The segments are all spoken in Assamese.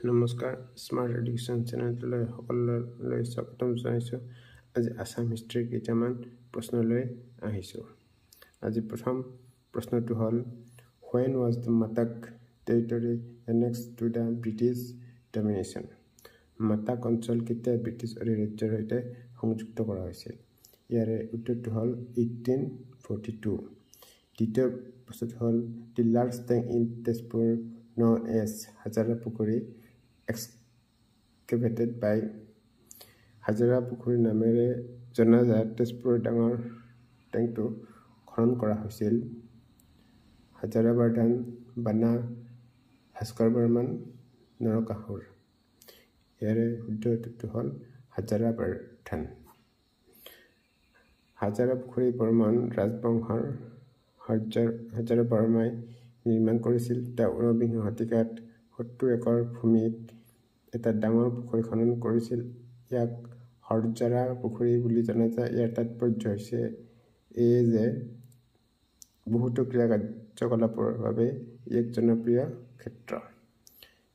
নমস্কাৰ স্মাৰ্ট এডুকেশ্যন চেনেলটোলৈ সকলোলৈ স্বাগতম জনাইছোঁ। আজি আসাম হিষ্ট্ৰীৰ কেইটামান প্ৰশ্নলৈ আহিছোঁ। আজি প্ৰথম প্ৰশ্নটো হ'ল when was the Matak territory annexed to the British domination? মাতাক অঞ্চল কেতিয়া ব্ৰিটিছ অধিৰাজ্যৰ সৈতে সংযুক্ত কৰা হৈছিল? ইয়াৰে উত্তৰটো হ'ল 1842। দ্বিতীয় প্ৰশ্নটো হ'ল the large tank in Tezpur known as Hajara Pukhuri excavated by Hajara Pukhuri নামেৰে জনাজাত তেজপুৰৰ ডাঙৰ টেংকটো খনন কৰা হৈছিল হাজাৰা বৰ্ধন বানা ভাস্কৰ বৰ্মন নৰকাসুৰ। ইয়াৰে শুদ্ধ উত্তৰটো হ'ল হাজাৰা বৰ্ধন। হাজাৰা পুখুৰী বৰ্মন ৰাজবংশৰ হাজাৰা বৰ্মাই নিৰ্মাণ কৰিছিল। তেওঁ 19শ শতিকাত 70 একৰ ভূমিত এটা ডাঙৰ পুখুৰী খনন কৰিছিল। ইয়াক হৰজাৰা পুখুৰী বুলি জনা যায়। ইয়াৰ তাৎপৰ্য হৈছে এই যে বহুতো ক্ৰিয়া কাৰ্যকলাপৰ বাবে ই এক জনপ্ৰিয় ক্ষেত্ৰ।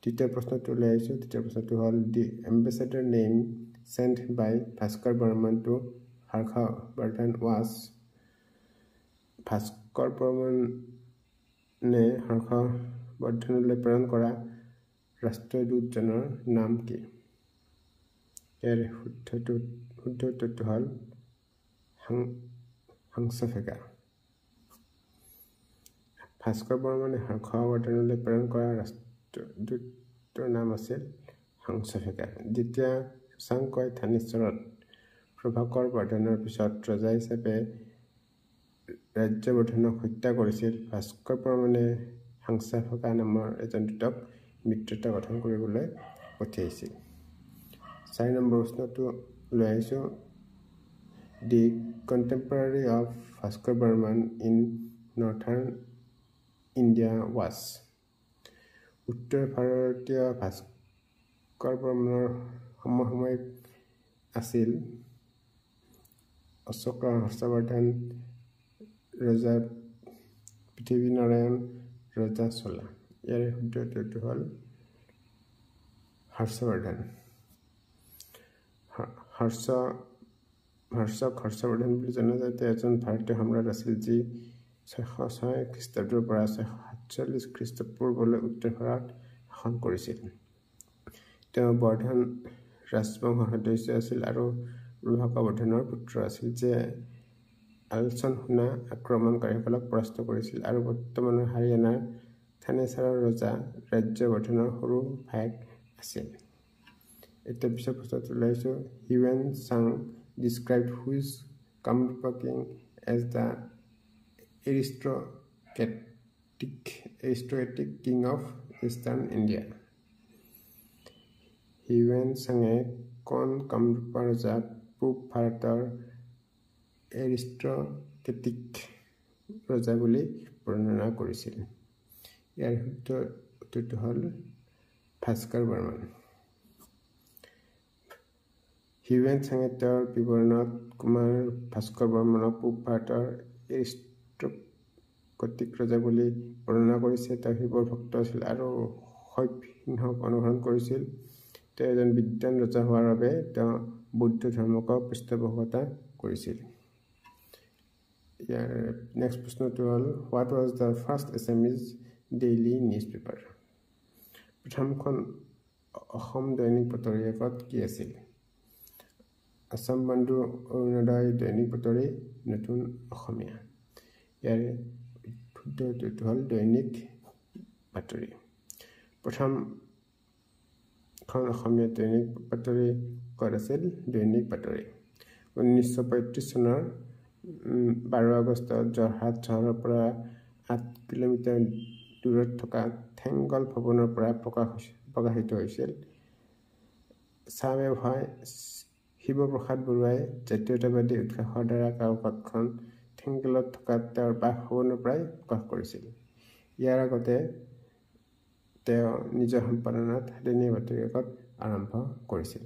তৃতীয় প্ৰশ্নটো লৈ আহিছোঁ। তৃতীয় প্ৰশ্নটো হ'ল the ambassador name sent by Bhaskar Varman to Harshavardhana was. Bhaskar বৰ্মনে হৰ্ষবৰ্ধনলৈ প্ৰেৰণ কৰা ৰাষ্ট্ৰদূতজনৰ নাম কি? ইয়াৰ শুদ্ধ উত্তৰটো হ'ল হাংছফেকা। ভাস্কৰ বৰ্মনে হৰ্ষবৰ্ধনলৈ প্ৰেৰণ কৰা ৰাষ্ট্ৰদূতৰ নাম আছিল হাংছফেকা। যেতিয়া শশাংকই থানেশ্বৰত প্ৰভাকৰ বৰ্ধনৰ পিছত ৰজা হিচাপে ৰাজ্যবৰ্ধনক হত্যা কৰিছিল, ভাস্কৰ বৰ্মনে হাংছফেকা নামৰ এজন দূতক মিত্ৰতা গঠন কৰিবলৈ পঠিয়াইছিল। 4 নম্বৰ প্ৰশ্নটো লৈ আহিছোঁ। The contemporary of Bhaskar Varman in northern India was. উত্তৰ ভাৰতীয় ভাস্কৰ বৰ্মনৰ সমসাময়িক আছিল অশোকা, হৰ্ষবৰ্ধন, ৰজা পৃথ্বীনাৰায়ণ, ৰজা চোলা। ইয়াৰে শুদ্ধ উত্তৰটো হ'ল হৰ্ষবৰ্ধন। হৰ্ষবৰ্ধন বুলি জনা যায়। তেওঁ এজন ভাৰতীয় সম্ৰাট আছিল যি 606 খ্ৰীষ্টাব্দৰ পৰা 647 খ্ৰীষ্টপূৰ্বলৈ উত্তৰ ভাৰত শাসন কৰিছিল। তেওঁ বৰ্ধন ৰাজবংশৰ সদস্য আছিল আৰু প্ৰভাকৰ বৰ্ধনৰ পুত্ৰ আছিল, যে আলচন সোণা আক্ৰমণকাৰীসকলক পৰাস্ত কৰিছিল আৰু বৰ্তমানৰ হাৰিয়ানাৰ থানেশ্বৰৰ ৰজা ৰাজ্যবৰ্ধনৰ সৰু ভায়েক আছিল। এতিয়া পিছৰ প্ৰশ্নটো লৈ আহিছোঁ। Hiuen Tsang described which Kamrupa king as the aristocratic king of Eastern India. হিউৱেন চাঙে কোন কামৰূপা ৰজাক পূব ভাৰতৰ এৰিষ্ট্ৰকেটিক ৰজা বুলি বৰ্ণনা কৰিছিল? ইয়াৰ শুদ্ধ উত্তৰটো হ'ল ভাস্কৰ বৰ্মন। হিউৱেন চাঙে তেওঁৰ বিৱৰণত কুমাৰ ভাস্কৰ বৰ্মনক পূব ভাৰতৰ এৰিষ্ট্ৰকেটিক ৰজা বুলি বৰ্ণনা কৰিছে। তেওঁ শিৱৰ ভক্ত আছিল আৰু শৈৱ সিংহক অনুসৰণ কৰিছিল। তেওঁ এজন বিদ্বান ৰজা হোৱাৰ বাবে তেওঁ বৌদ্ধ ধৰ্মকো পৃষ্ঠপোষকতা কৰিছিল। ইয়াৰ নেক্সট প্ৰশ্নটো হ'ল what was the first Assamese daily news paper? প্ৰথমখন অসম দৈনিক বাতৰি কাকত কি আছিল? আসাম বন্ধু অৰুণোদয় দৈনিক বাতৰি নতুন অসমীয়া। ইয়াৰে শুদ্ধ উত্তৰটো হ'ল দৈনিক বাতৰি। প্ৰথমখন অসমীয়া দৈনিক বাতৰি কাকত আছিল দৈনিক বাতৰি। 1935 চনৰ 12 আগষ্টত যোৰহাট চহৰৰ পৰা 8 কিলোমিটাৰ দূৰত থকা থেংগল ভৱনৰ পৰা প্ৰকাশিত হৈছিল। চাহ ব্যৱসায়ী শিৱপ্ৰসাদ বৰুৱাই জাতীয়তাবাদী উৎসাহৰ দ্বাৰা কাকতখন থেংগলত থকা তেওঁৰ বাসভৱনৰ পৰাই প্ৰকাশ কৰিছিল। ইয়াৰ আগতে তেওঁ নিজৰ সম্পাদনাত সাতদিনীয়া বাতৰি কাকত আৰম্ভ কৰিছিল।